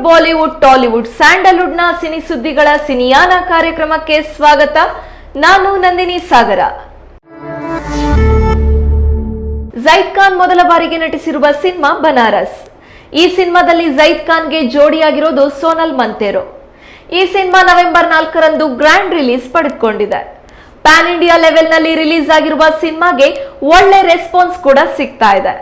Bollywood, Tollywood, ಸ್ಯಾಂಡಲ್ವುಡ್ನ cine ಸುದ್ದಿಗಳ ಸಿನಿಯಾನ ಕಾರ್ಯಕ್ರಮಕ್ಕೆ ಸ್ವಾಗತ. ನಾನು ನಂದಿನಿ ಸಾಗರ. ಜೈದ್ ಖಾನ್ ಮೊದಲ ಬಾರಿಗೆ ನಟಿಸಿರುವ ಸಿನಿಮಾ ಬನಾರಸ್. ಈ ಸಿನಿಮಾದಲ್ಲಿ ಜೈದ್ ಖಾನ್ಗೆ ಜೋಡಿಯಾಗಿರೋದು ಸೋನಲ್ ಮಂತೇರೋ. ಈ ಸಿನಿಮಾ ನವೆಂಬರ್ 4ರಂದು ಗ್ರ್ಯಾಂಡ್ ರಿಲೀಸ್ ಪಡೆದುಕೊಂಡಿದೆ. ಪ್ಯಾನ್ ಇಂಡಿಯಾ ಲೆವೆಲ್ ನಲ್ಲಿ ರಿಲೀಸ್ ಆಗಿರುವ ಸಿನಿಮಾಗೆ ಒಳ್ಳೆ ರೆಸ್ಪಾನ್ಸ್ ಕೂಡ ಸಿಗ್ತಾ ಇದೆ.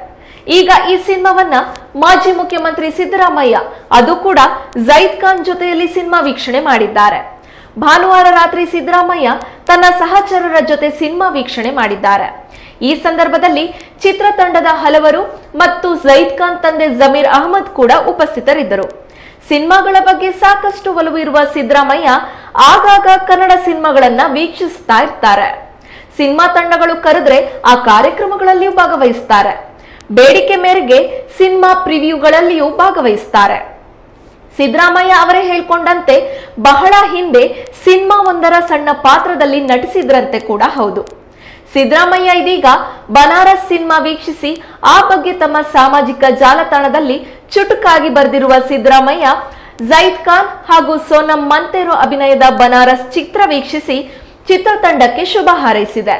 ಈಗ ಈ ಸಿನಿಮಾವನ್ನ ಮಾಜಿ ಮುಖ್ಯಮಂತ್ರಿ ಸಿದ್ದರಾಮಯ್ಯ ಅದು ಕೂಡ ಜೈದ್ ಖಾನ್ ಜೊತೆಯಲ್ಲಿ ಸಿನಿಮಾ ವೀಕ್ಷಣೆ ಮಾಡಿದ್ದಾರೆ. ಭಾನುವಾರ ರಾತ್ರಿ ಸಿದ್ದರಾಮಯ್ಯ ತನ್ನ ಸಹಚರರ ಜೊತೆ ಸಿನಿಮಾ ವೀಕ್ಷಣೆ ಮಾಡಿದ್ದಾರೆ. ಈ ಸಂದರ್ಭದಲ್ಲಿ ಚಿತ್ರತಂಡದ ಹಲವರು ಮತ್ತು ಜೈದ್ ಖಾನ್ ತಂದೆ ಜಮೀರ್ ಅಹಮದ್ ಕೂಡ ಉಪಸ್ಥಿತರಿದ್ದರು. ಸಿನಿಮಾಗಳ ಬಗ್ಗೆ ಸಾಕಷ್ಟು ಒಲವು ಇರುವ ಸಿದ್ದರಾಮಯ್ಯ ಆಗಾಗ ಕನ್ನಡ ಸಿನಿಮಾಗಳನ್ನ ವೀಕ್ಷಿಸ್ತಾ ಇರ್ತಾರೆ. ಸಿನಿಮಾ ತಂಡಗಳು ಕರೆದ್ರೆ ಆ ಕಾರ್ಯಕ್ರಮಗಳಲ್ಲಿಯೂ ಭಾಗವಹಿಸ್ತಾರೆ. ಬೇಡಿಕೆ ಮೇರೆಗೆ ಸಿನಿಮಾ ಪ್ರಿವ್ಯೂಗಳಲ್ಲಿಯೂ ಭಾಗವಹಿಸ್ತಾರೆ. ಸಿದ್ದರಾಮಯ್ಯ ಅವರೇ ಹೇಳ್ಕೊಂಡಂತೆ ಬಹಳ ಹಿಂದೆ ಸಿನಿಮಾ ಒಂದರ ಸಣ್ಣ ಪಾತ್ರದಲ್ಲಿ ನಟಿಸಿದ್ರಂತೆ ಕೂಡ ಹೌದು. ಸಿದ್ದರಾಮಯ್ಯ ಇದೀಗ ಬನಾರಸ್ ಸಿನಿಮಾ ವೀಕ್ಷಿಸಿ ಆ ಬಗ್ಗೆ ತಮ್ಮ ಸಾಮಾಜಿಕ ಜಾಲತಾಣದಲ್ಲಿ ಚುಟುಕಾಗಿ ಬರೆದಿರುವ ಸಿದ್ದರಾಮಯ್ಯ ಜೈದ್ ಖಾನ್ ಹಾಗೂ ಸೋನಂ ಮಂತೇರೋ ಅಭಿನಯದ ಬನಾರಸ್ ಚಿತ್ರ ವೀಕ್ಷಿಸಿ ಚಿತ್ರತಂಡಕ್ಕೆ ಶುಭ ಹಾರೈಸಿದೆ.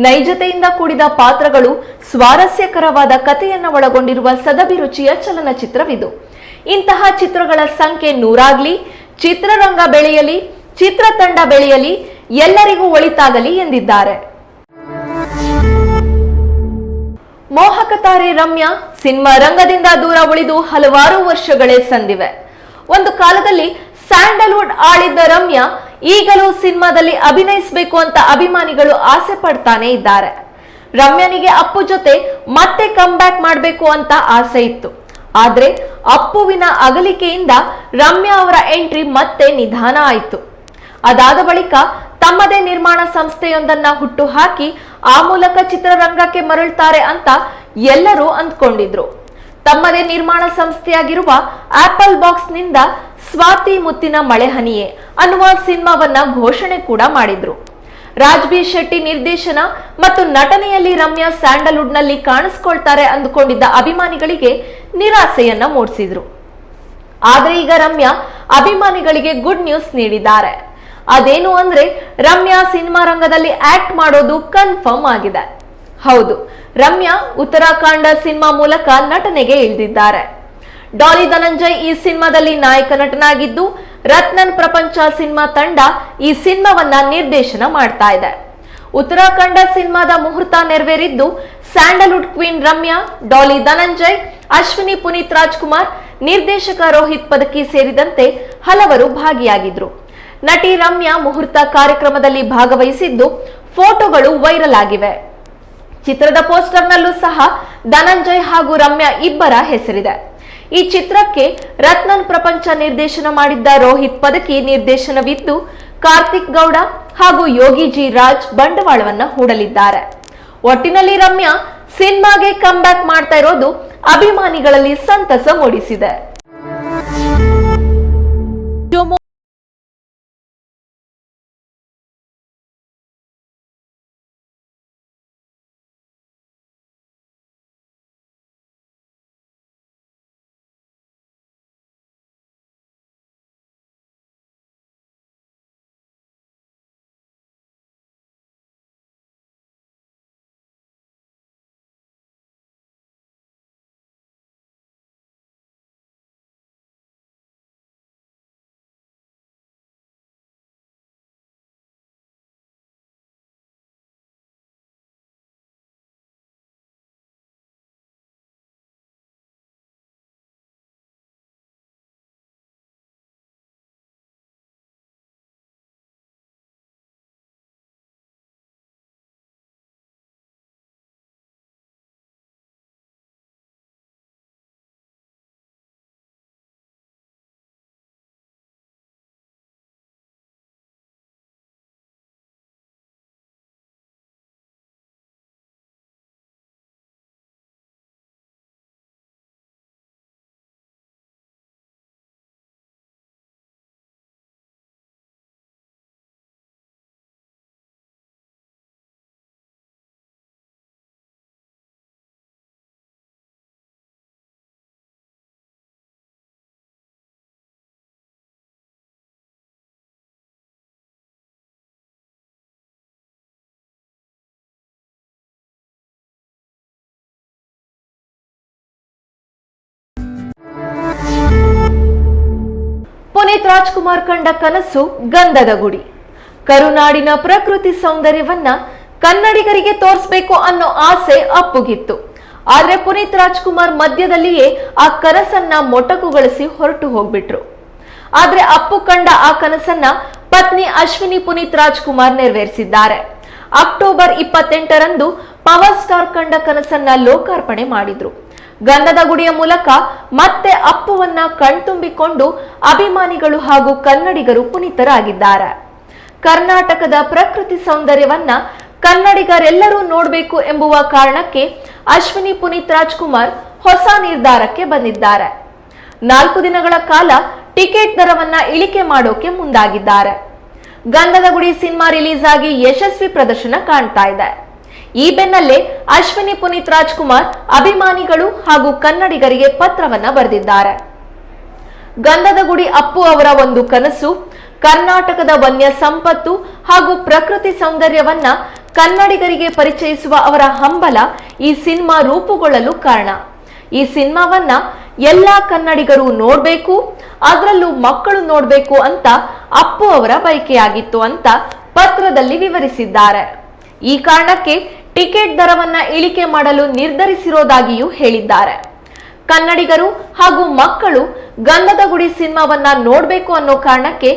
ನೈಜತೆಯಿಂದ ಕೂಡಿದ ಪಾತ್ರಗಳು, ಸ್ವಾರಸ್ಯಕರವಾದ ಕಥೆಯನ್ನು ಒಳಗೊಂಡಿರುವ ಸದಭಿರುಚಿಯ ಚಲನಚಿತ್ರವಿದು. ಇಂತಹ ಚಿತ್ರಗಳ ಸಂಖ್ಯೆ 100 ಚಿತ್ರರಂಗ ಬೆಳೆಯಲಿ, ಚಿತ್ರತಂಡ ಬೆಳೆಯಲಿ, ಎಲ್ಲರಿಗೂ ಒಳಿತಾಗಲಿ ಎಂದಿದ್ದಾರೆ. ಮೋಹಕ ತಾರೆ ರಮ್ಯಾ ಸಿನಿಮಾ ರಂಗದಿಂದ ದೂರ ಉಳಿದು ಹಲವಾರು ವರ್ಷಗಳೇ ಸಂದಿವೆ. ಒಂದು ಕಾಲದಲ್ಲಿ ಸ್ಯಾಂಡಲ್ವುಡ್ ಆಳಿದ್ದ ರಮ್ಯಾ ಈಗಲೂ ಸಿನಿಮಾದಲ್ಲಿ ಅಭಿನಯಿಸಬೇಕು ಅಂತ ಅಭಿಮಾನಿಗಳು ಆಸೆ ಪಡ್ತಾನೆ ಇದ್ದಾರೆ. ರಮ್ಯಾನಿಗೆ ಅಪ್ಪು ಜೊತೆ ಮತ್ತೆ ಕಮ್ ಬ್ಯಾಕ್ ಮಾಡಬೇಕು ಅಂತ ಆಸೆ ಇತ್ತು. ಆದ್ರೆ ಅಪ್ಪುವಿನ ಅಗಲಿಕೆಯಿಂದ ರಮ್ಯಾ ಅವರ ಎಂಟ್ರಿ ಮತ್ತೆ ನಿಧಾನ ಆಯಿತು. ಅದಾದ ಬಳಿಕ ತಮ್ಮದೇ ನಿರ್ಮಾಣ ಸಂಸ್ಥೆಯೊಂದನ್ನ ಹುಟ್ಟು ಹಾಕಿ ಆ ಮೂಲಕ ಚಿತ್ರರಂಗಕ್ಕೆ ಮರಳುತ್ತಾರೆ ಅಂತ ಎಲ್ಲರೂ ಅಂದ್ಕೊಂಡಿದ್ರು. ತಮ್ಮದೇ ನಿರ್ಮಾಣ ಸಂಸ್ಥೆಯಾಗಿರುವ ಆಪಲ್ ಬಾಕ್ಸ್ ನಿಂದ ಸ್ವಾತಿ ಮುತ್ತಿನ ಮಳೆಹನಿಯೇ ಅನ್ನುವ ಸಿನಿಮಾವನ್ನ ಘೋಷಣೆ ಕೂಡ ಮಾಡಿದ್ರು. ರಾಜ್ಬೀರ್ ಶೆಟ್ಟಿ ನಿರ್ದೇಶನ ಮತ್ತು ನಟನೆಯಲ್ಲಿ ರಮ್ಯಾ ಸ್ಯಾಂಡಲ್ವುಡ್ ನಲ್ಲಿ ಕಾಣಿಸ್ಕೊಳ್ತಾರೆ ಅಂದುಕೊಂಡಿದ್ದ ಅಭಿಮಾನಿಗಳಿಗೆ ನಿರಾಸೆಯನ್ನ ಮೂಡಿಸಿದ್ರು. ಆದ್ರೆ ಈಗ ರಮ್ಯಾ ಅಭಿಮಾನಿಗಳಿಗೆ ಗುಡ್ ನ್ಯೂಸ್ ನೀಡಿದ್ದಾರೆ. ಅದೇನು ಅಂದ್ರೆ ರಮ್ಯಾ ಸಿನಿಮಾ ರಂಗದಲ್ಲಿ ಆಕ್ಟ್ ಮಾಡೋದು ಕನ್ಫರ್ಮ್ ಆಗಿದೆ. ಹೌದು, ರಮ್ಯಾ ಉತ್ತರಾಖಂಡ ಸಿನಿಮಾ ಮೂಲಕ ನಟನೆಗೆ ಇಳಿದಿದ್ದಾರೆ. ಡಾಲಿ ಧನಂಜಯ್ ಈ ಸಿನಿಮಾದಲ್ಲಿ ನಾಯಕ ನಟನಾಗಿದ್ದು, ರತ್ನನ್ ಪ್ರಪಂಚ ಸಿನಿಮಾ ತಂಡ ಈ ಸಿನಿಮಾವನ್ನ ನಿರ್ದೇಶನ ಮಾಡ್ತಾ ಇದೆ. ಉತ್ತರಾಖಂಡ ಸಿನಿಮಾದ ಮುಹೂರ್ತ ನೆರವೇರಿದ್ದು ಸ್ಯಾಂಡಲ್ವುಡ್ ಕ್ವೀನ್ ರಮ್ಯಾ, ಡಾಲಿ ಧನಂಜಯ್, ಅಶ್ವಿನಿ ಪುನೀತ್ ರಾಜ್ಕುಮಾರ್, ನಿರ್ದೇಶಕ ರೋಹಿತ್ ಪದಕಿ ಸೇರಿದಂತೆ ಹಲವರು ಭಾಗಿಯಾಗಿದ್ರು. ನಟಿ ರಮ್ಯಾ ಮುಹೂರ್ತ ಕಾರ್ಯಕ್ರಮದಲ್ಲಿ ಭಾಗವಹಿಸಿದ್ದು ಫೋಟೋಗಳು ವೈರಲ್ ಆಗಿವೆ. ಚಿತ್ರದ ಪೋಸ್ಟರ್ನಲ್ಲೂ ಸಹ ಧನಂಜಯ್ ಹಾಗೂ ರಮ್ಯಾ ಇಬ್ಬರ ಹೆಸರಿದೆ. ಈ ಚಿತ್ರಕ್ಕೆ ರತ್ನನ್ ಪ್ರಪಂಚ ನಿರ್ದೇಶನ ಮಾಡಿದ್ದ ರೋಹಿತ್ ಪದಕಿ ನಿರ್ದೇಶನವಿದ್ದು, ಕಾರ್ತಿಕ್ ಗೌಡ ಹಾಗೂ ಯೋಗಿ ಜಿ ರಾಜ್ ಬಂಡವಾಳವನ್ನ ಹೂಡಲಿದ್ದಾರೆ. ಒಟ್ಟಿನಲ್ಲಿ ರಮ್ಯಾ ಸಿನಿಮಾಗೆ ಕಮ್ ಬ್ಯಾಕ್ ಮಾಡ್ತಾ ಇರೋದು ಅಭಿಮಾನಿಗಳಲ್ಲಿ ಸಂತಸ ಮೂಡಿಸಿದೆ. ಪುನೀತ್ ರಾಜ್ಕುಮಾರ್ ಕಂಡ ಕನಸು ಗಂಧದ ಗುಡಿ. ಕರುನಾಡಿನ ಪ್ರಕೃತಿ ಸೌಂದರ್ಯವನ್ನ ಕನ್ನಡಿಗರಿಗೆ ತೋರಿಸಬೇಕು ಅನ್ನೋ ಆಸೆ ಅಪ್ಪುಗಿತ್ತು. ಆದ್ರೆ ಪುನೀತ್ ರಾಜ್ಕುಮಾರ್ ಮಧ್ಯದಲ್ಲಿಯೇ ಆ ಕನಸನ್ನ ಮೊಟಕುಗೊಳಿಸಿ ಹೊರಟು ಹೋಗ್ಬಿಟ್ರು. ಆದ್ರೆ ಅಪ್ಪು ಕಂಡ ಆ ಕನಸನ್ನ ಪತ್ನಿ ಅಶ್ವಿನಿ ಪುನೀತ್ ರಾಜ್ಕುಮಾರ್ ನೆರವೇರಿಸಿದ್ದಾರೆ. ಅಕ್ಟೋಬರ್ 28ರಂದು ಪವರ್ ಸ್ಟಾರ್ ಕಂಡ ಕನಸನ್ನ ಲೋಕಾರ್ಪಣೆ ಮಾಡಿದ್ರು. ಗಂಧದ ಗುಡಿಯ ಮೂಲಕ ಮತ್ತೆ ಅಪ್ಪುವನ್ನ ಕಣ್ತುಂಬಿಕೊಂಡು ಅಭಿಮಾನಿಗಳು ಹಾಗೂ ಕನ್ನಡಿಗರು ಪುನೀತರಾಗಿದ್ದಾರೆ. ಕರ್ನಾಟಕದ ಪ್ರಕೃತಿ ಸೌಂದರ್ಯವನ್ನ ಕನ್ನಡಿಗರೆಲ್ಲರೂ ನೋಡಬೇಕು ಎಂಬುವ ಕಾರಣಕ್ಕೆ ಅಶ್ವಿನಿ ಪುನೀತ್ ರಾಜ್ಕುಮಾರ್ ಹೊಸ ನಿರ್ಧಾರಕ್ಕೆ ಬಂದಿದ್ದಾರೆ. 4 ದಿನಗಳ ಕಾಲ ಟಿಕೆಟ್ ದರವನ್ನ ಇಳಿಕೆ ಮಾಡೋಕೆ ಮುಂದಾಗಿದ್ದಾರೆ. ಗಂಧದ ಗುಡಿ ಸಿನಿಮಾ ರಿಲೀಸ್ ಆಗಿ ಯಶಸ್ವಿ ಪ್ರದರ್ಶನ ಕಾಣ್ತಾ ಇದೆ. ಈ ಬೆನ್ನಲ್ಲೇ ಅಶ್ವಿನಿ ಪುನೀತ್ ರಾಜ್ಕುಮಾರ್ ಅಭಿಮಾನಿಗಳು ಹಾಗೂ ಕನ್ನಡಿಗರಿಗೆ ಪತ್ರವನ್ನ ಬರೆದಿದ್ದಾರೆ. ಗಂಧದ ಗುಡಿ ಅಪ್ಪು ಅವರ ಒಂದು ಕನಸು, ಕರ್ನಾಟಕದ ವನ್ಯ ಸಂಪತ್ತು ಹಾಗೂ ಪ್ರಕೃತಿ ಸೌಂದರ್ಯವನ್ನ ಕನ್ನಡಿಗರಿಗೆ ಪರಿಚಯಿಸುವ ಅವರ ಹಂಬಲ ಈ ಸಿನಿಮಾ ರೂಪುಗೊಳ್ಳಲು ಕಾರಣ. ಈ ಸಿನಿಮಾವನ್ನ ಎಲ್ಲಾ ಕನ್ನಡಿಗರು ನೋಡ್ಬೇಕು, ಅದರಲ್ಲೂ ಮಕ್ಕಳು ನೋಡ್ಬೇಕು ಅಂತ ಅಪ್ಪು ಅವರ ಬಯಕೆಯಾಗಿತ್ತು ಅಂತ ಪತ್ರದಲ್ಲಿ ವಿವರಿಸಿದ್ದಾರೆ. ಈ ಕಾರಣಕ್ಕೆ ಟಿಕೆಟ್ ದರವನ್ನ ಇಳಿಕೆ ಮಾಡಲು ನಿರ್ಧರಿಸಿರೋದಾಗಿಯೂ ಹೇಳಿದ್ದಾರೆ. ಕನ್ನಡಿಗರು ಹಾಗೂ ಮಕ್ಕಳು ಗಂಧದ ಗುಡಿ ಸಿನಿಮಾವನ್ನ ನೋಡ್ಬೇಕು ಅನ್ನೋ ಕಾರಣಕ್ಕೆ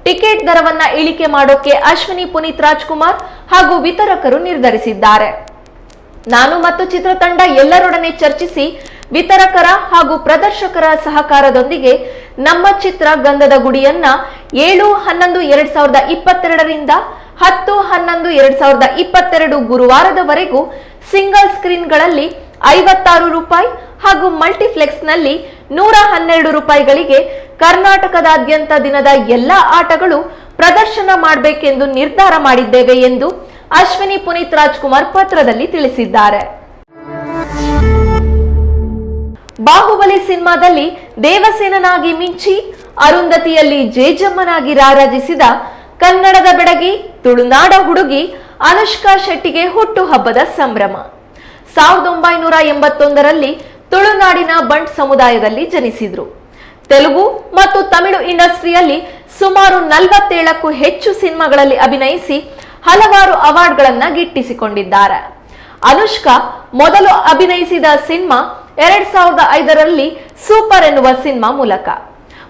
ಟಿಕೆಟ್ ದರವನ್ನ ಇಳಿಕೆ ಮಾಡೋಕೆ ಅಶ್ವಿನಿ ಪುನೀತ್ ರಾಜ್ಕುಮಾರ್ ಹಾಗೂ ವಿತರಕರು ನಿರ್ಧರಿಸಿದ್ದಾರೆ. ನಾನು ಮತ್ತು ಚಿತ್ರತಂಡ ಎಲ್ಲರೊಡನೆ ಚರ್ಚಿಸಿ ವಿತರಕರ ಹಾಗೂ ಪ್ರದರ್ಶಕರ ಸಹಕಾರದೊಂದಿಗೆ ನಮ್ಮ ಚಿತ್ರ ಗಂಧದ ಗುಡಿಯನ್ನ 7/11/2022ರಿಂದ 10/11/2022 ಗುರುವಾರದವರೆಗೂ ಸಿಂಗಲ್ ಸ್ಕ್ರೀನ್ಗಳಲ್ಲಿ 56 ರೂಪಾಯಿ ಹಾಗೂ ಮಲ್ಟಿಪ್ಲೆಕ್ಸ್ ನಲ್ಲಿ 112 ರೂಪಾಯಿಗಳಿಗೆ ಕರ್ನಾಟಕದಾದ್ಯಂತ ದಿನದ ಎಲ್ಲಾ ಆಟಗಳು ಪ್ರದರ್ಶನ ಮಾಡಬೇಕೆಂದು ನಿರ್ಧಾರ ಮಾಡಿದ್ದೇವೆ ಎಂದು ಅಶ್ವಿನಿ ಪುನೀತ್ ರಾಜ್ಕುಮಾರ್ ಪತ್ರದಲ್ಲಿ ತಿಳಿಸಿದ್ದಾರೆ. ಬಾಹುಬಲಿ ಸಿನಿಮಾದಲ್ಲಿ ದೇವಸೇನನಾಗಿ ಮಿಂಚಿ ಅರುಂಧತಿಯಲ್ಲಿ ಜೇಜಮ್ಮನಾಗಿ ರಾರಾಜಿಸಿದ ಕನ್ನಡದ ಬೆಡಗಿ ತುಳುನಾಡ ಹುಡುಗಿ ಅನುಷ್ಕಾ ಶೆಟ್ಟಿಗೆ ಹುಟ್ಟುಹಬ್ಬದ ಸಂಭ್ರಮ. 1981ರಲ್ಲಿ ತುಳುನಾಡಿನ ಬಂಟ್ ಸಮುದಾಯದಲ್ಲಿ ಜನಿಸಿದ್ರು. ತೆಲುಗು ಮತ್ತು ತಮಿಳು ಇಂಡಸ್ಟ್ರಿಯಲ್ಲಿ ಸುಮಾರು 47ಕ್ಕೂ ಹೆಚ್ಚು ಸಿನಿಮಾಗಳಲ್ಲಿ ಅಭಿನಯಿಸಿ ಹಲವಾರು ಅವಾರ್ಡ್ಗಳನ್ನ ಗಿಟ್ಟಿಸಿಕೊಂಡಿದ್ದಾರೆ. ಅನುಷ್ಕಾ ಮೊದಲು ಅಭಿನಯಿಸಿದ ಸಿನಿಮಾ 2005ರಲ್ಲಿ ಸೂಪರ್ ಎನ್ನುವ ಸಿನಿಮಾ ಮೂಲಕ.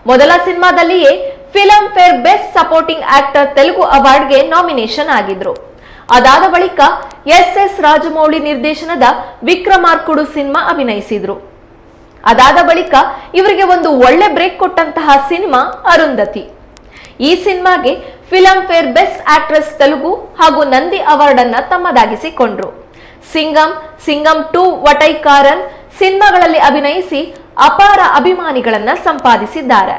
ಮೊದಲ ಸಿನಿಮಾದಲ್ಲಿಯೇ Filmfare best supporting actor Telugu ಅವಾರ್ಡ್ಗೆ ನಾಮಿನೇಷನ್ ಆಗಿದ್ರು. ಅದಾದ ಬಳಿಕ ಎಸ್ ರಾಜಮೌಳಿ ನಿರ್ದೇಶನದ ವಿಕ್ರಮಾರ್ಕುಡು ಸಿನಿಮಾ ಅಭಿನಯಿಸಿದ್ರು. ಅದಾದ ಬಳಿಕ ಇವರಿಗೆ ಒಂದು ಒಳ್ಳೆ ಬ್ರೇಕ್ ಕೊಟ್ಟಂತಹ ಸಿನಿಮಾ ಅರುಂಧತಿ. ಈ ಸಿನಿಮಾಗೆ film fair best actress Telugu ಹಾಗೂ ನಂದಿ ಅವಾರ್ಡ್ ಅನ್ನ ತಮ್ಮದಾಗಿಸಿಕೊಂಡ್ರು. ಸಿಂಗಂ 2 ವಟೈಕಾರನ್ ಸಿನಿಮಾಗಳಲ್ಲಿ ಅಭಿನಯಿಸಿ ಅಪಾರ ಅಭಿಮಾನಿಗಳನ್ನ ಸಂಪಾದಿಸಿದ್ದಾರೆ.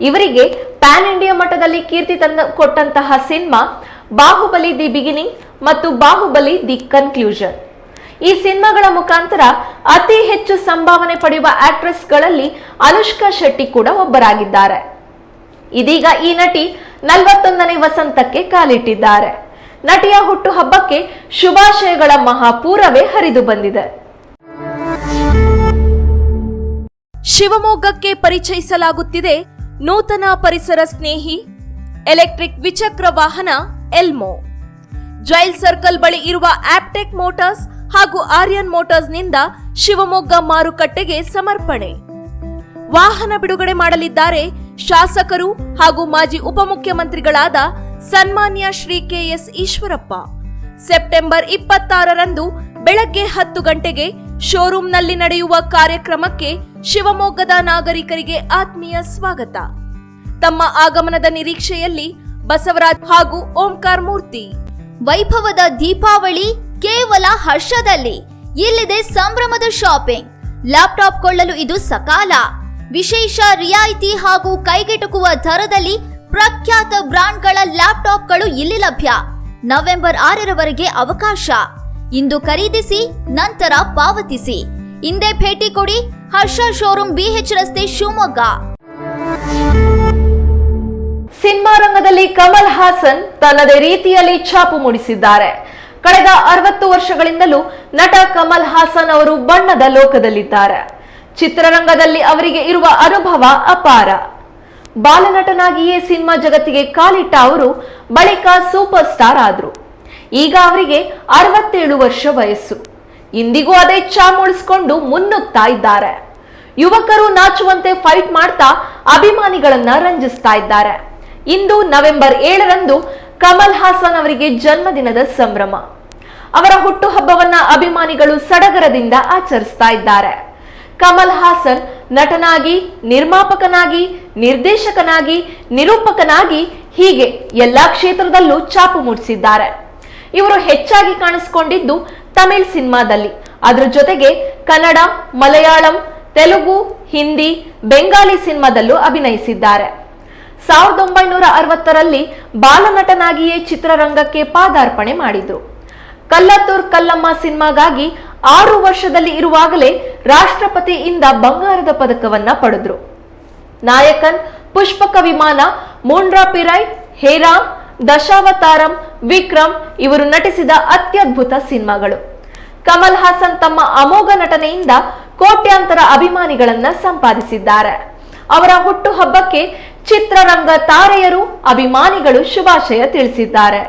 ಇವರಿಗೆ ಪ್ಯಾನ್ ಇಂಡಿಯಾ ಮಟ್ಟದಲ್ಲಿ ಕೀರ್ತಿ ತಂದು ಕೊಟ್ಟಂತಹ ಸಿನಿಮಾ ಬಾಹುಬಲಿ ದಿ ಬಿಗಿನಿಂಗ್ ಮತ್ತು ಬಾಹುಬಲಿ ದಿ ಕನ್ಕ್ಲೂಷನ್. ಈ ಸಿನಿಮಾಗಳ ಮುಖಾಂತರ ಅತಿ ಹೆಚ್ಚು ಸಂಭಾವನೆ ಪಡೆಯುವ ಆಕ್ಟ್ರೆಸ್ಗಳಲ್ಲಿ ಅನುಷ್ಕಾ ಶೆಟ್ಟಿ ಕೂಡ ಒಬ್ಬರಾಗಿದ್ದಾರೆ. ಇದೀಗ ಈ ನಟಿ 41ನೇ ವಸಂತಕ್ಕೆ ಕಾಲಿಟ್ಟಿದ್ದಾರೆ. ನಟಿಯ ಹುಟ್ಟುಹಬ್ಬಕ್ಕೆ ಶುಭಾಶಯಗಳ ಮಹಾಪೂರವೇ ಹರಿದು ಬಂದಿದೆ. ಶಿವಮೊಗ್ಗಕ್ಕೆ ಪರಿಚಯಿಸಲಾಗುತ್ತಿದೆ ನೂತನ ಪರಿಸರ ಸ್ನೇಹಿ ಎಲೆಕ್ಟ್ರಿಕ್ ದ್ವಿಚಕ್ರ ವಾಹನ ಎಲ್ಮೋ. ಜೈಲ್ ಸರ್ಕಲ್ ಬಳಿ ಇರುವ ಆಪ್ಟೆಕ್ ಮೋಟಾರ್ಸ್ ಹಾಗೂ ಆರ್ಯನ್ ಮೋಟಾರ್ಸ್ ನಿಂದ ಶಿವಮೊಗ್ಗ ಮಾರುಕಟ್ಟೆಗೆ ಸಮರ್ಪಣೆ. ವಾಹನ ಬಿಡುಗಡೆ ಮಾಡಲಿದ್ದಾರೆ ಶಾಸಕರು ಹಾಗೂ ಮಾಜಿ ಉಪಮುಖ್ಯಮಂತ್ರಿಗಳಾದ ಸನ್ಮಾನ್ಯ ಶ್ರೀ ಕೆಎಸ್ ಈಶ್ವರಪ್ಪ. ಸೆಪ್ಟೆಂಬರ್ 26ರಂದು ಬೆಳಗ್ಗೆ 10 ಗಂಟೆಗೆ ಶೋರೂಂನಲ್ಲಿ ನಡೆಯುವ ಕಾರ್ಯಕ್ರಮಕ್ಕೆ ಶಿವಮೊಗ್ಗದ ನಾಗರಿಕರಿಗೆ ಆತ್ಮೀಯ ಸ್ವಾಗತ. ತಮ್ಮ ಆಗಮನದ ನಿರೀಕ್ಷೆಯಲ್ಲಿ ಬಸವರಾಜ್ ಹಾಗೂ ಓಂಕಾರ ಮೂರ್ತಿ. ವೈಭವದ ದೀಪಾವಳಿ ಕೇವಲ ಹರ್ಷದಲ್ಲಿ. ಇಲ್ಲಿದೆ ಸಂಭ್ರಮದ ಶಾಪಿಂಗ್. ಲ್ಯಾಪ್ಟಾಪ್ ಕೊಳ್ಳಲು ಇದು ಸಕಾಲ. ವಿಶೇಷ ರಿಯಾಯಿತಿ ಹಾಗೂ ಕೈಗೆಟುಕುವ ದರದಲ್ಲಿ ಪ್ರಖ್ಯಾತ ಬ್ರಾಂಡ್ಗಳ ಲ್ಯಾಪ್ಟಾಪ್ಗಳು ಇಲ್ಲಿ ಲಭ್ಯ. ನವೆಂಬರ್ 6ರವರೆಗೆ ಅವಕಾಶ. ಇಂದು ಖರೀದಿಸಿ ನಂತರ ಪಾವತಿಸಿ. ಇಂದೇ ಭೇಟಿ ಕೊಡಿ ಹರ್ಷ ಶೋರೂಮ್, BH ರಸ್ತೆ, ಶಿವಮೊಗ್ಗ. ಸಿನಿಮಾ ರಂಗದಲ್ಲಿ ಕಮಲ್ ಹಾಸನ್ ತನ್ನದೇ ರೀತಿಯಲ್ಲಿ ಛಾಪು ಮೂಡಿಸಿದ್ದಾರೆ. ಕಳೆದ 60 ವರ್ಷಗಳಿಂದಲೂ ನಟ ಕಮಲ್ ಹಾಸನ್ ಅವರು ಬಣ್ಣದ ಲೋಕದಲ್ಲಿದ್ದಾರೆ. ಚಿತ್ರರಂಗದಲ್ಲಿ ಅವರಿಗೆ ಇರುವ ಅನುಭವ ಅಪಾರ. ಬಾಲನಟನಾಗಿಯೇ ಸಿನಿಮಾ ಜಗತ್ತಿಗೆ ಕಾಲಿಟ್ಟ ಅವರು ಬಳಿಕ ಸೂಪರ್ ಸ್ಟಾರ್ ಆದ್ರು. ಈಗ ಅವರಿಗೆ 67 ವರ್ಷ ವಯಸ್ಸು. ಇಂದಿಗೂ ಅದೇ ಚಾಮ್ ಉಳಿಸ್ಕೊಂಡು ಮುನ್ನುಗ್ತಾ ಇದ್ದಾರೆ. ಯುವಕರು ನಾಚುವಂತೆ ಫೈಟ್ ಮಾಡ್ತಾ ಅಭಿಮಾನಿಗಳನ್ನ ರಂಜಿಸ್ತಾ ಇದ್ದಾರೆ. ಇಂದು ನವೆಂಬರ್ 7ರಂದು ಕಮಲ್ ಹಾಸನ್ ಅವರಿಗೆ ಜನ್ಮದಿನದ ಸಂಭ್ರಮ. ಅವರ ಹುಟ್ಟುಹಬ್ಬವನ್ನ ಅಭಿಮಾನಿಗಳು ಸಡಗರದಿಂದ ಆಚರಿಸ್ತಾ ಇದ್ದಾರೆ. ಕಮಲ್ ಹಾಸನ್ ನಟನಾಗಿ, ನಿರ್ಮಾಪಕನಾಗಿ, ನಿರ್ದೇಶಕನಾಗಿ, ನಿರೂಪಕನಾಗಿ ಹೀಗೆ ಎಲ್ಲಾ ಕ್ಷೇತ್ರದಲ್ಲೂ ಛಾಪು ಮೂಡಿಸಿದ್ದಾರೆ. ಇವರು ಹೆಚ್ಚಾಗಿ ಕಾಣಿಸಿಕೊಂಡಿದ್ದು ತಮಿಳ್ ಸಿನಿಮಾದಲ್ಲಿ. ಅದರ ಜೊತೆಗೆ ಕನ್ನಡ, ಮಲಯಾಳಂ, ತೆಲುಗು, ಹಿಂದಿ, ಬೆಂಗಾಲಿ ಸಿನಿಮಾದಲ್ಲೂ ಅಭಿನಯಿಸಿದ್ದಾರೆ. 1960ರಲ್ಲಿ ಬಾಲನಟನಾಗಿಯೇ ಚಿತ್ರರಂಗಕ್ಕೆ ಪಾದಾರ್ಪಣೆ ಮಾಡಿದ್ರು. ಕಲ್ಲತ್ತೂರ್ ಕಲ್ಲಮ್ಮ ಸಿನಿಮಾಗಾಗಿ 6 ವರ್ಷದಲ್ಲಿ ಇರುವಾಗಲೇ ರಾಷ್ಟ್ರಪತಿಯಿಂದ ಬಂಗಾರದ ಪದಕವನ್ನ ಪಡೆದ್ರು. ನಾಯಕನ್, ಪುಷ್ಪಕ ವಿಮಾನ, ಮೂಂಡ್ರಾ ಪಿರೈ, ಹೇರಾಮ್, ದಶಾವತಾರಂ, ವಿಕ್ರಮ್ ಇವರು ನಟಿಸಿದ ಅತ್ಯದ್ಭುತ ಸಿನಿಮಾಗಳು. ಕಮಲ್ ಹಾಸನ್ ತಮ್ಮ ಅಮೋಘ ನಟನೆಯಿಂದ ಕೋಟ್ಯಾಂತರ ಅಭಿಮಾನಿಗಳನ್ನ ಸಂಪಾದಿಸಿದ್ದಾರೆ. ಅವರ ಹುಟ್ಟುಹಬ್ಬಕ್ಕೆ ಚಿತ್ರರಂಗ ತಾರೆಯರು, ಅಭಿಮಾನಿಗಳು ಶುಭಾಶಯ ತಿಳಿಸಿದ್ದಾರೆ.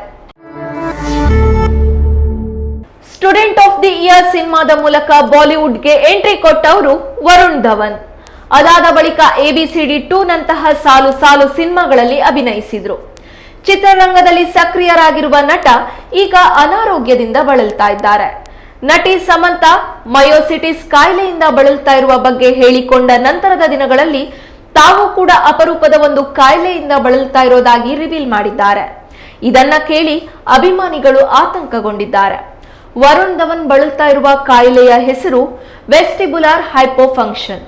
ಸ್ಟೂಡೆಂಟ್ ಆಫ್ ದಿ ಇಯರ್ ಸಿನಿಮಾದ ಮೂಲಕ ಬಾಲಿವುಡ್ಗೆ ಎಂಟ್ರಿ ಕೊಟ್ಟವರು ವರುಣ್ ಧವನ್. ಅದಾದ ಬಳಿಕ ABCD 2 ನಂತಹ ಸಾಲು ಸಾಲು ಸಿನಿಮಾಗಳಲ್ಲಿ ಅಭಿನಯಿಸಿದ್ರು. ಚಿತ್ರರಂಗದಲ್ಲಿ ಸಕ್ರಿಯರಾಗಿರುವ ನಟ ಈಗ ಅನಾರೋಗ್ಯದಿಂದ ಬಳಲ್ತಾ ಇದ್ದಾರೆ. ನಟಿ ಸಮಂತಾ ಮಯೋಸಿಟಿಸ್ ಕಾಯಿಲೆಯಿಂದ ಬಳಲ್ತಾ ಇರುವ ಬಗ್ಗೆ ಹೇಳಿಕೊಂಡ ನಂತರದ ದಿನಗಳಲ್ಲಿ ತಾವು ಕೂಡ ಅಪರೂಪದ ಒಂದು ಕಾಯಿಲೆಯಿಂದ ಬಳಲ್ತಾ ಇರೋದಾಗಿ ರಿವೀಲ್ ಮಾಡಿದ್ದಾರೆ. ಇದನ್ನ ಕೇಳಿ ಅಭಿಮಾನಿಗಳು ಆತಂಕಗೊಂಡಿದ್ದಾರೆ. ವರುಣ್ ಧವನ್ ಬಳಲ್ತಾ ಇರುವ ಕಾಯಿಲೆಯ ಹೆಸರು ವೆಸ್ಟಿಬುಲಾರ್ ಹೈಪೋಫಂಕ್ಷನ್.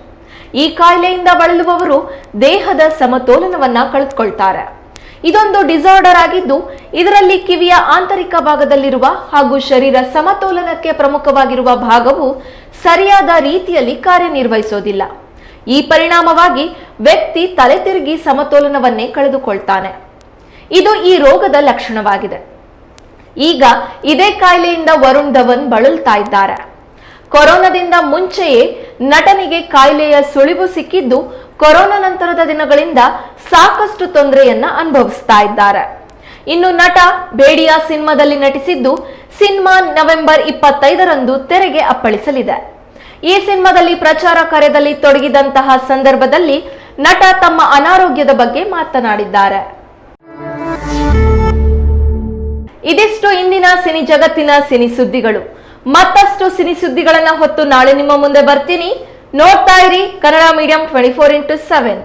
ಈ ಕಾಯಿಲೆಯಿಂದ ಬಳಲುವವರು ದೇಹದ ಸಮತೋಲನವನ್ನ ಕಳೆದುಕೊಳ್ತಾರೆ. ಇದೊಂದು ಡಿಸಾರ್ಡರ್ ಆಗಿದ್ದು, ಇದರಲ್ಲಿ ಕಿವಿಯ ಆಂತರಿಕ ಭಾಗದಲ್ಲಿರುವ ಹಾಗೂ ಶರೀರ ಸಮತೋಲನಕ್ಕೆ ಪ್ರಮುಖವಾಗಿರುವ ಭಾಗವು ಸರಿಯಾದ ರೀತಿಯಲ್ಲಿ ಕಾರ್ಯನಿರ್ವಹಿಸೋದಿಲ್ಲ. ಈ ಪರಿಣಾಮವಾಗಿ ವ್ಯಕ್ತಿ ತಲೆ ತಿರುಗಿ ಸಮತೋಲನವನ್ನೇ ಕಳೆದುಕೊಳ್ತಾನೆ. ಇದು ಈ ರೋಗದ ಲಕ್ಷಣವಾಗಿದೆ. ಈಗ ಇದೇ ಕಾಯಿಲೆಯಿಂದ ವರುಣ್ ಧವನ್ ಬಳಲ್ತಾ ಇದ್ದಾರೆ. ಕೊರೋನಾದಿಂದ ಮುಂಚೆಯೇ ನಟನಿಗೆ ಕಾಯಿಲೆಯ ಸುಳಿವು ಸಿಕ್ಕಿದ್ದು, ಕೊರೋನಾ ನಂತರದ ದಿನಗಳಿಂದ ಸಾಕಷ್ಟು ತೊಂದರೆಯನ್ನ ಅನುಭವಿಸ್ತಾ ಇದ್ದಾರೆ. ಇನ್ನು ನಟ ಬೇಡಿಯಾ ಸಿನಿಮಾದಲ್ಲಿ ನಟಿಸಿದ್ದು, ಸಿನಿಮಾ ನವೆಂಬರ್ 25ರಂದು ತೆರೆಗೆ ಅಪ್ಪಳಿಸಲಿದೆ. ಈ ಸಿನಿಮಾದಲ್ಲಿ ಪ್ರಚಾರ ಕಾರ್ಯದಲ್ಲಿ ತೊಡಗಿದಂತಹ ಸಂದರ್ಭದಲ್ಲಿ ನಟ ತಮ್ಮ ಅನಾರೋಗ್ಯದ ಬಗ್ಗೆ ಮಾತನಾಡಿದ್ದಾರೆ. ಇದಿಷ್ಟು ಇಂದಿನ ಸಿನಿ ಜಗತ್ತಿನ ಸಿನಿ ಸುದ್ದಿಗಳು. ಮತ್ತಷ್ಟು ಸಿನಿ ಸುದ್ದಿಗಳನ್ನ ಹೊತ್ತು ನಾಳೆ ನಿಮ್ಮ ಮುಂದೆ ಬರ್ತೀನಿ. ನೋಡ್ತಾ ಇರಿ ಕನ್ನಡ ಮೀಡಿಯಂ 24x7.